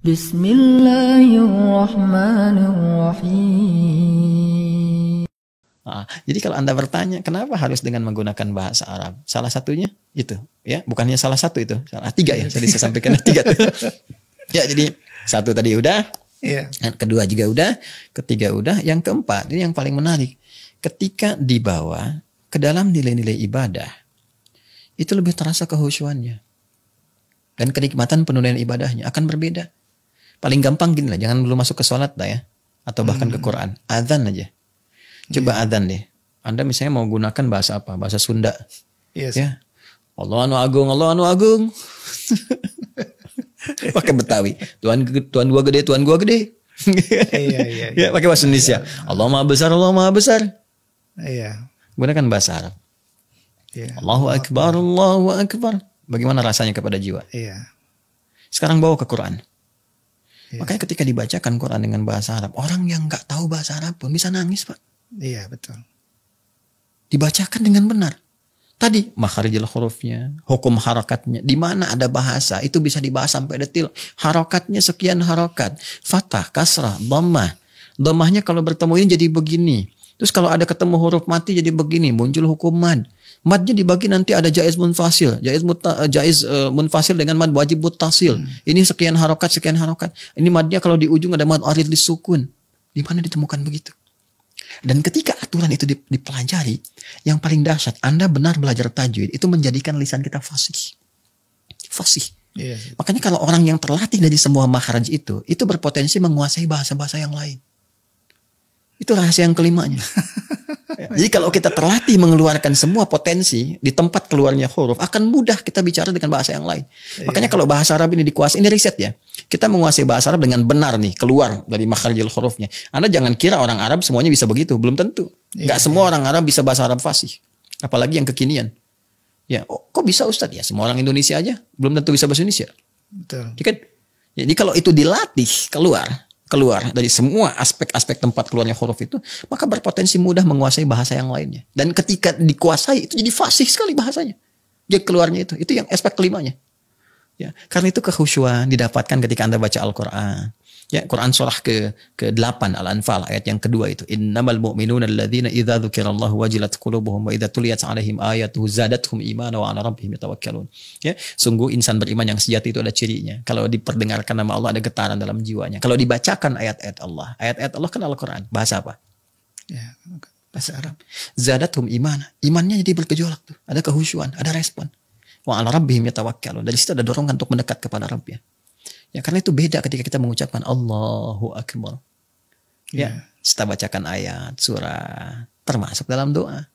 Bismillahirrahmanirrahim. Jadi kalau Anda bertanya kenapa harus dengan menggunakan bahasa Arab, salah satunya itu, ya, bukannya salah satu itu, salah tiga ya, tadi saya sampaikan tiga. Ya, jadi satu tadi udah, kedua juga udah, ketiga udah, yang keempat ini yang paling menarik, ketika dibawa ke dalam nilai-nilai ibadah, itu lebih terasa kehusyuannya dan kenikmatan penunaian ibadahnya akan berbeda. Paling gampang gini lah, jangan dulu masuk ke sholat lah ya, atau bahkan ke Quran, adzan aja. Coba adzan deh. Anda misalnya mau gunakan bahasa apa? Bahasa Sunda. Ya. Allah anu agung, Allah anu agung. Pakai Betawi. Tuhan gua gede, Tuhan gua gede. Ya, pakai bahasa Indonesia. Allah Maha Besar, Allah Maha Besar. Iya. Gunakan bahasa Arab. Allahu Akbar, Allahu Akbar. Bagaimana rasanya kepada jiwa? Iya. Sekarang bawa ke Quran. Makanya ketika dibacakan Quran dengan bahasa Arab, orang yang nggak tahu bahasa Arab pun bisa nangis, Pak. Iya, betul. Dibacakan dengan benar. Tadi makharijul hurufnya, hukum harakatnya, di mana ada bahasa itu bisa dibahas sampai detil. Harakatnya sekian harakat, fathah, kasrah, dhammah. Dhammahnya kalau bertemu ini jadi begini. Terus kalau ada ketemu huruf mati jadi begini, muncul hukum mad. Madnya dibagi nanti ada jaiz munfasil, jaiz munfasil dengan mad wajib muttasil. Ini sekian harokat, sekian harokat. Ini madnya kalau di ujung ada mad arid lisukun. Di mana ditemukan begitu? Dan ketika aturan itu dipelajari, yang paling dahsyat, Anda benar belajar tajwid, itu menjadikan lisan kita fasih. Fasih. Makanya kalau orang yang terlatih dari semua makhraj itu berpotensi menguasai bahasa-bahasa yang lain. Itu rahasia yang kelimanya. Jadi kalau kita terlatih mengeluarkan semua potensi di tempat keluarnya huruf, akan mudah kita bicara dengan bahasa yang lain. Makanya kalau bahasa Arab ini dikuasai, ini riset ya. Kita menguasai bahasa Arab dengan benar nih, keluar dari makharijul hurufnya. Anda jangan kira orang Arab semuanya bisa begitu, belum tentu. Gak semua orang Arab bisa bahasa Arab fasih. Apalagi yang kekinian. Ya, kok bisa Ustadz? Ya, semua orang Indonesia aja belum tentu bisa bahasa Indonesia. Betul. Jadi kalau itu dilatih keluar dari semua aspek-aspek tempat keluarnya huruf itu, maka berpotensi mudah menguasai bahasa yang lainnya. Dan ketika dikuasai itu jadi fasih sekali bahasanya. Jadi keluarnya itu yang aspek kelimanya. Ya, karena itu kekhusyuan didapatkan ketika Anda baca Al-Qur'an. Ya, Quran surah ke-8 Al-Anfal ayat yang kedua itu, innamal mu'minuna alladzina idza dzukirallahu wajilat qulubuhum wa idza tuliyat 'alaihim ayatuhu zadatuhum imana wa 'ala rabbihim yatawakkalun. Ya, sungguh insan beriman yang sejati itu ada cirinya. Kalau diperdengarkan nama Allah ada getaran dalam jiwanya. Kalau dibacakan ayat-ayat Allah kan Al-Qur'an, bahasa apa? Ya, bahasa Arab. Zadatuhum imana. Imannya jadi bergejolak tuh. Ada kekhusyuan, ada respon. Wa 'ala rabbihim yatawakkalun. Dari situ ada dorongan untuk mendekat kepada Rabbnya. Ya, karena itu beda ketika kita mengucapkan Allahu Akbar. Ya, setelah bacakan ayat, surah, termasuk dalam doa.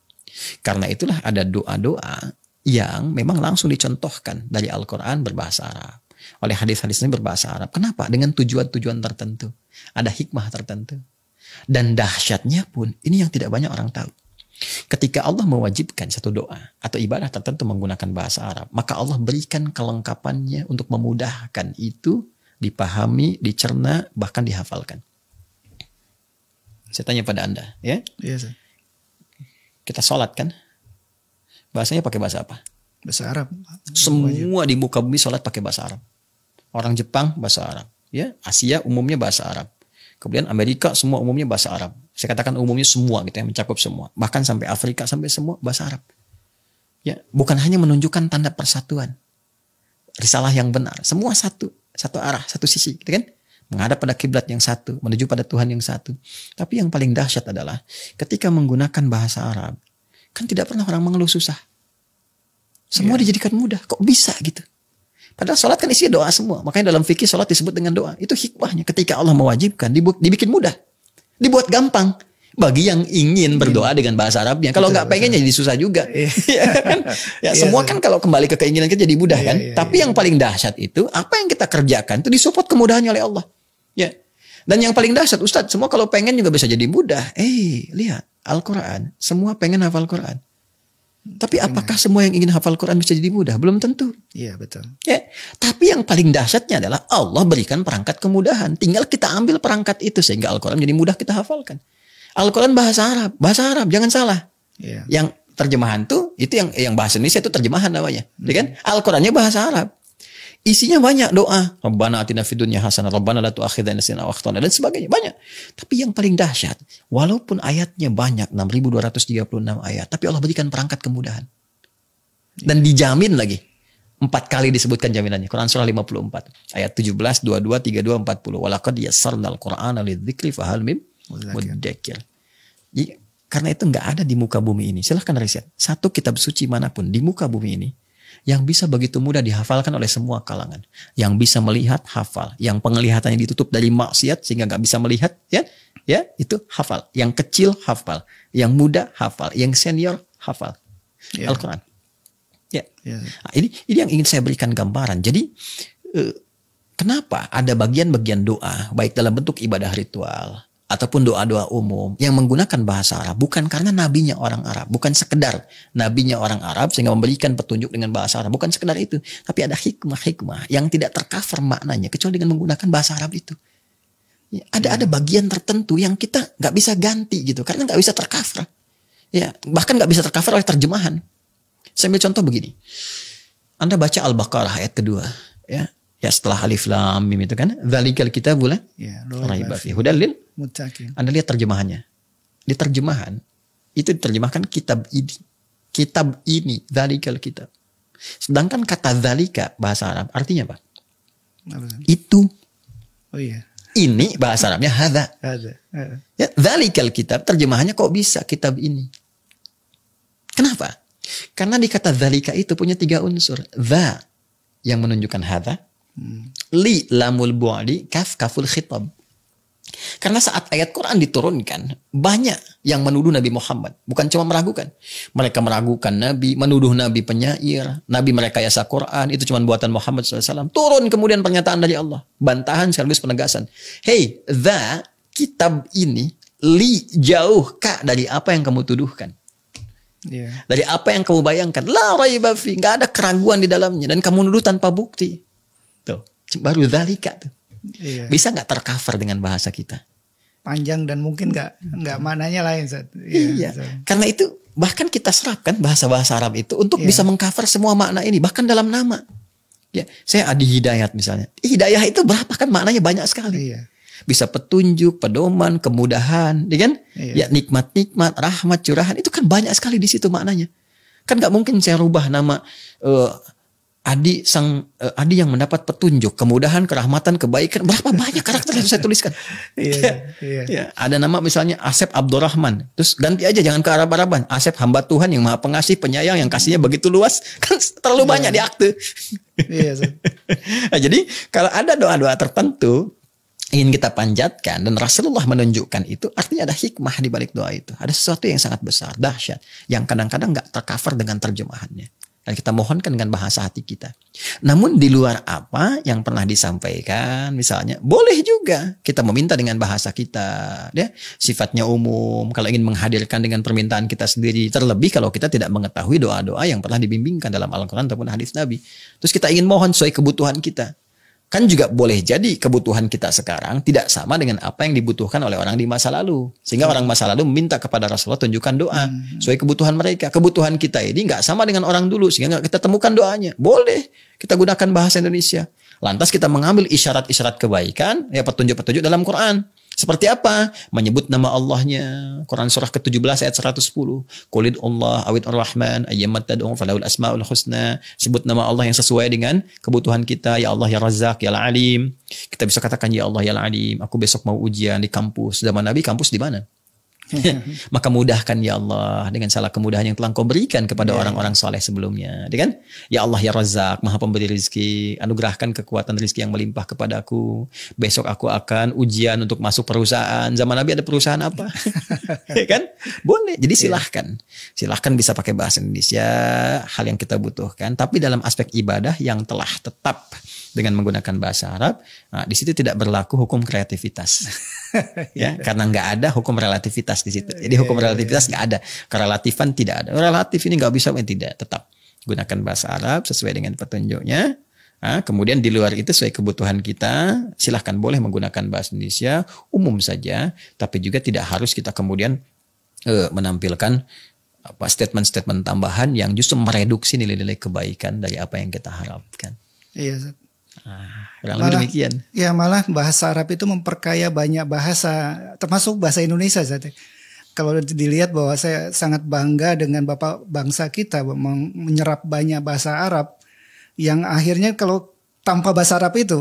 Karena itulah ada doa-doa yang memang langsung dicontohkan dari Al-Quran berbahasa Arab. Oleh hadis-hadisnya berbahasa Arab. Kenapa? Dengan tujuan-tujuan tertentu. Ada hikmah tertentu. Dan dahsyatnya pun, ini yang tidak banyak orang tahu. Ketika Allah mewajibkan satu doa atau ibadah tertentu menggunakan bahasa Arab, maka Allah berikan kelengkapannya untuk memudahkan itu dipahami, dicerna, bahkan dihafalkan. Saya tanya pada Anda, ya? Iya, Kita sholat kan? Bahasanya pakai bahasa apa? Bahasa Arab. Semua di muka bumi sholat pakai bahasa Arab. Orang Jepang bahasa Arab, ya. Asia umumnya bahasa Arab. Kemudian Amerika semua umumnya bahasa Arab. Saya katakan umumnya semua gitu ya, mencakup semua. Bahkan sampai Afrika sampai semua bahasa Arab. Ya, bukan hanya menunjukkan tanda persatuan. Risalah yang benar, semua satu arah, satu sisi, gitu kan? Menghadap pada kiblat yang satu, menuju pada Tuhan yang satu. Tapi yang paling dahsyat adalah ketika menggunakan bahasa Arab, kan tidak pernah orang mengeluh susah. Semua dijadikan mudah. Kok bisa gitu? Padahal sholat kan isinya doa semua. Makanya dalam fikih sholat disebut dengan doa. Itu hikmahnya. Ketika Allah mewajibkan, dibikin mudah. Dibuat gampang. Bagi yang ingin berdoa dengan bahasa Arabnya. Kalau nggak pengen jadi susah juga. Ya, semua kan kalau kembali ke keinginan kita jadi mudah kan. Tapi yang paling dahsyat itu, apa yang kita kerjakan itu disupport kemudahannya oleh Allah. Ya. Dan yang paling dahsyat, Ustadz, semua kalau pengen juga bisa jadi mudah. Lihat, Al-Quran. Semua pengen hafal Quran. Tapi apakah semua yang ingin hafal Quran bisa jadi mudah? Belum tentu. Iya, betul. Ya, tapi yang paling dahsyatnya adalah Allah berikan perangkat kemudahan. Tinggal kita ambil perangkat itu sehingga Al-Quran jadi mudah kita hafalkan. Al-Quran bahasa Arab, jangan salah. Iya. Yang terjemahan tuh itu yang bahasa Indonesia itu terjemahan namanya, kan? Al-Qurannya bahasa Arab. Isinya banyak doa. Rabbana atina fid dunya hasanah, Rabbana la tu'akhidna in nasina aw akhtana, dan sebagainya. Banyak. Tapi yang paling dahsyat, walaupun ayatnya banyak, 6.236 ayat, tapi Allah berikan perangkat kemudahan. Dan dijamin lagi. 4 kali disebutkan jaminannya. Quran surah 54. Ayat 17, 22, 32, 40. Walaqad yassarnal Qur'ana lidzikri fahal mim mudzakir. Jadi, karena itu nggak ada di muka bumi ini. Silahkan riset. Satu kitab suci manapun di muka bumi ini yang bisa begitu mudah dihafalkan oleh semua kalangan. Yang bisa melihat, hafal. Yang penglihatannya ditutup dari maksiat sehingga nggak bisa melihat, ya itu hafal. Yang kecil hafal. Yang muda hafal. Yang senior hafal. Al-Quran. Ya. Nah, ini yang ingin saya berikan gambaran. Jadi kenapa ada bagian-bagian doa baik dalam bentuk ibadah ritual ataupun doa-doa umum yang menggunakan bahasa Arab, bukan karena nabinya orang Arab, bukan sekedar nabinya orang Arab sehingga memberikan petunjuk dengan bahasa Arab, bukan sekedar itu, tapi ada hikmah-hikmah yang tidak tercover maknanya kecuali dengan menggunakan bahasa Arab itu. Ya, ada bagian tertentu yang kita nggak bisa ganti gitu karena nggak bisa tercover. Ya, bahkan nggak bisa tercover oleh terjemahan. Saya ambil contoh begini. Anda baca Al-Baqarah ayat kedua, ya setelah alif lam mim itu kan, dzalikal kitabu la raiba fihi hudal lil muttaqin. Anda lihat terjemahannya. Di terjemahan itu diterjemahkan kitab ini, dzalikal kitab. Sedangkan kata dzalika bahasa Arab artinya apa? Itu. Oh iya. Ini bahasa Arabnya hadza. Ya, dzalikal kitab terjemahannya kok bisa kitab ini. Kenapa? Karena di kata dzalika itu punya 3 unsur. Dza yang menunjukkan hadza, li lamul bu'di, kaful khitab. Karena saat ayat Quran diturunkan, banyak yang menuduh Nabi Muhammad. Bukan cuma meragukan. Mereka meragukan Nabi, menuduh Nabi penyair, Nabi merekayasa Quran, itu cuma buatan Muhammad SAW. Turun kemudian pernyataan dari Allah. Bantahan sekaligus penegasan. Hei, dza, kitab ini, li, jauh, ka, dari apa yang kamu tuduhkan. Dari apa yang kamu bayangkan. La raiba fi, nggak ada keraguan di dalamnya. Dan kamu nuduh tanpa bukti. Tuh, baru dzalika tuh. Bisa nggak tercover dengan bahasa kita? Panjang dan mungkin nggak maknanya lain. Iya. Karena itu bahkan kita serapkan bahasa-bahasa Arab itu untuk bisa mengcover semua makna ini. Bahkan dalam nama. Ya, saya Adi Hidayat misalnya. Hidayah itu berapa kan maknanya banyak sekali. Bisa petunjuk, pedoman, kemudahan, ya kan? Ya, nikmat-nikmat, rahmat, curahan, itu kan banyak sekali di situ maknanya. Kan nggak mungkin saya rubah nama Adi yang mendapat petunjuk, kemudahan, kerahmatan, kebaikan. Berapa banyak karakter yang saya tuliskan? Ya, ada nama misalnya Asep Abdurrahman, terus ganti aja, jangan ke Arab-Araban. Asep hamba Tuhan yang maha pengasih, penyayang, yang kasihnya begitu luas, kan terlalu banyak di akte. Nah, jadi kalau ada doa-doa tertentu ingin kita panjatkan dan Rasulullah menunjukkan itu, artinya ada hikmah di balik doa itu. Ada sesuatu yang sangat besar, dahsyat, yang kadang-kadang nggak tercover dengan terjemahannya. Dan kita mohonkan dengan bahasa hati kita. Namun di luar apa yang pernah disampaikan, misalnya, boleh juga kita meminta dengan bahasa kita. Ya, sifatnya umum, kalau ingin menghadirkan dengan permintaan kita sendiri. Terlebih kalau kita tidak mengetahui doa-doa yang pernah dibimbingkan dalam Al-Quran ataupun hadis Nabi. Terus kita ingin mohon sesuai kebutuhan kita. Kan juga boleh jadi kebutuhan kita sekarang tidak sama dengan apa yang dibutuhkan oleh orang di masa lalu. Sehingga orang masa lalu meminta kepada Rasulullah tunjukkan doa sesuai kebutuhan mereka. Kebutuhan kita ini nggak sama dengan orang dulu sehingga nggak kita temukan doanya. Boleh kita gunakan bahasa Indonesia. Lantas kita mengambil isyarat-isyarat kebaikan, ya petunjuk-petunjuk dalam Quran. Seperti apa? Menyebut nama Allahnya. Quran surah ke-17 ayat 110. Qulid Allah awid ar-Rahman ayyammat tad'u falahul asmaul husna. Sebut nama Allah yang sesuai dengan kebutuhan kita. Ya Allah ya Razzaq ya Al-Alim. Kita bisa katakan ya Allah ya Al-Alim. Aku besok mau ujian di kampus. Zaman Nabi kampus di mana? Maka mudahkan ya Allah dengan salah kemudahan yang telah Kau berikan kepada orang-orang soleh sebelumnya, kan? Ya Allah ya Razzaq, Maha Pemberi rizki, anugerahkan kekuatan rizki yang melimpah kepadaku. Besok aku akan ujian untuk masuk perusahaan. Zaman Nabi ada perusahaan apa? Ya kan? Boleh. Jadi silahkan bisa pakai bahasa Indonesia, hal yang kita butuhkan. Tapi dalam aspek ibadah yang telah tetap dengan menggunakan bahasa Arab, nah, di situ tidak berlaku hukum kreativitas. Ya, karena nggak ada hukum relativitas di situ. Jadi hukum relativitas nggak ada, kerelatifan tidak ada. Relatif ini nggak bisa, tidak, tetap gunakan bahasa Arab sesuai dengan petunjuknya. Nah, kemudian di luar itu sesuai kebutuhan kita, silahkan boleh menggunakan bahasa Indonesia umum saja, tapi juga tidak harus kita kemudian menampilkan statement-statement tambahan yang justru mereduksi nilai-nilai kebaikan dari apa yang kita harapkan. Iya, Kurang lebih demikian. Ya malah bahasa Arab itu memperkaya banyak bahasa, termasuk bahasa Indonesia. Kalau dilihat bahwa saya sangat bangga dengan bapak bangsa kita menyerap banyak bahasa Arab, yang akhirnya kalau tanpa bahasa Arab itu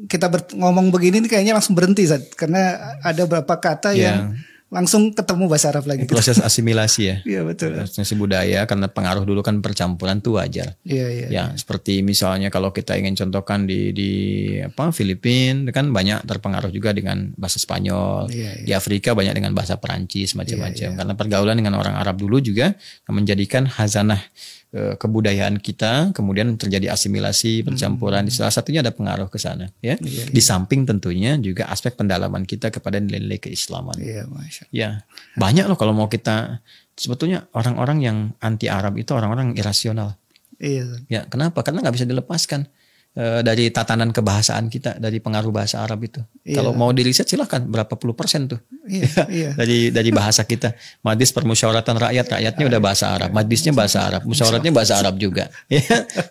kita ngomong begini kayaknya langsung berhenti, karena ada beberapa kata yang langsung ketemu bahasa Arab lagi. Proses asimilasi ya. Iya betul. Asimilasi budaya, karena pengaruh dulu kan percampuran tuh wajar. Iya. Seperti misalnya kalau kita ingin contohkan di Filipina kan banyak terpengaruh juga dengan bahasa Spanyol. Di Afrika banyak dengan bahasa Perancis macam-macam. Karena pergaulan dengan orang Arab dulu juga menjadikan hazanah kebudayaan kita, kemudian terjadi asimilasi, percampuran. Salah satunya ada pengaruh ke sana, ya. Di samping tentunya juga aspek pendalaman kita kepada nilai-nilai keislaman. Ya, banyak loh kalau mau kita, sebetulnya orang-orang yang anti Arab itu orang-orang irasional. Ya, kenapa? Karena nggak bisa dilepaskan dari tatanan kebahasaan kita, dari pengaruh bahasa Arab itu. Kalau mau diriset silahkan, berapa puluh persen tuh dari bahasa kita. Majlis Permusyawaratan rakyatnya udah bahasa Arab, majlisnya bahasa Arab, musyawaratnya bahasa Arab juga.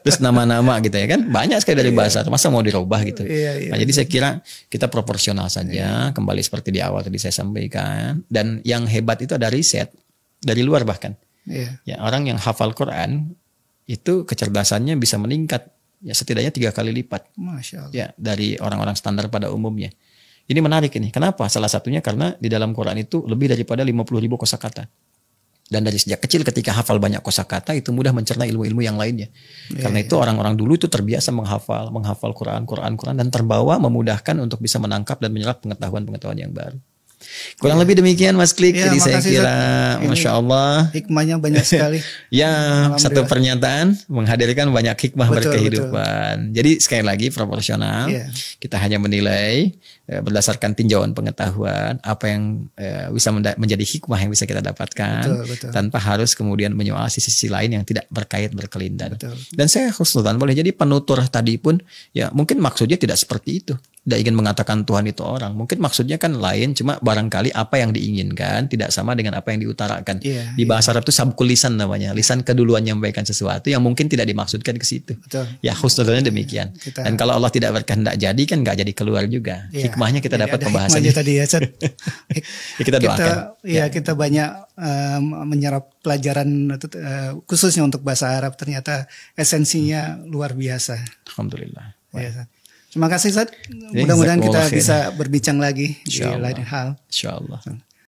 Terus nama-nama gitu ya kan, banyak sekali dari bahasa Arab. Masa mau dirubah gitu? Nah, jadi saya kira kita proporsional saja, kembali seperti di awal tadi saya sampaikan. Dan yang hebat itu ada riset dari luar bahkan. Ya, orang yang hafal Quran itu kecerdasannya bisa meningkat. Ya, setidaknya 3 kali lipat. Masya Allah. Ya, dari orang-orang standar pada umumnya. Ini menarik ini. Kenapa? Salah satunya karena di dalam Quran itu lebih daripada 50.000 kosakata. Dan dari sejak kecil ketika hafal banyak kosakata itu mudah mencerna ilmu-ilmu yang lainnya. Karena itu orang-orang dulu itu terbiasa menghafal Quran dan terbawa, memudahkan untuk bisa menangkap dan menyerap pengetahuan-pengetahuan yang baru. Kurang lebih demikian Mas Klik. Jadi saya kira Masya Allah hikmahnya banyak sekali. Satu pernyataan menghadirkan banyak hikmah berkehidupan. Jadi sekali lagi proporsional. Kita hanya menilai berdasarkan tinjauan pengetahuan apa yang bisa menjadi hikmah yang bisa kita dapatkan, tanpa harus kemudian menyoal sisi lain yang tidak berkelindan. Dan saya husnudzan, boleh jadi penutur tadi pun ya mungkin maksudnya tidak seperti itu. Tidak ingin mengatakan Tuhan itu orang. Mungkin maksudnya kan lain, cuma barangkali apa yang diinginkan tidak sama dengan apa yang diutarakan. Di bahasa Arab itu sabkul lisan namanya. Lisan keduluan menyampaikan sesuatu yang mungkin tidak dimaksudkan ke situ. Ya husnudzannya demikian. Dan kalau Allah tidak berkehendak jadi kan nggak jadi keluar juga. Hikmahnya kita dapat pembahasannya. Tadi ya, kita doakan. Kita banyak menyerap pelajaran khususnya untuk bahasa Arab. Ternyata esensinya luar biasa. Alhamdulillah. Terima kasih Ustaz. Mudah-mudahan kita bisa berbincang lagi di lain hal. Insyaallah.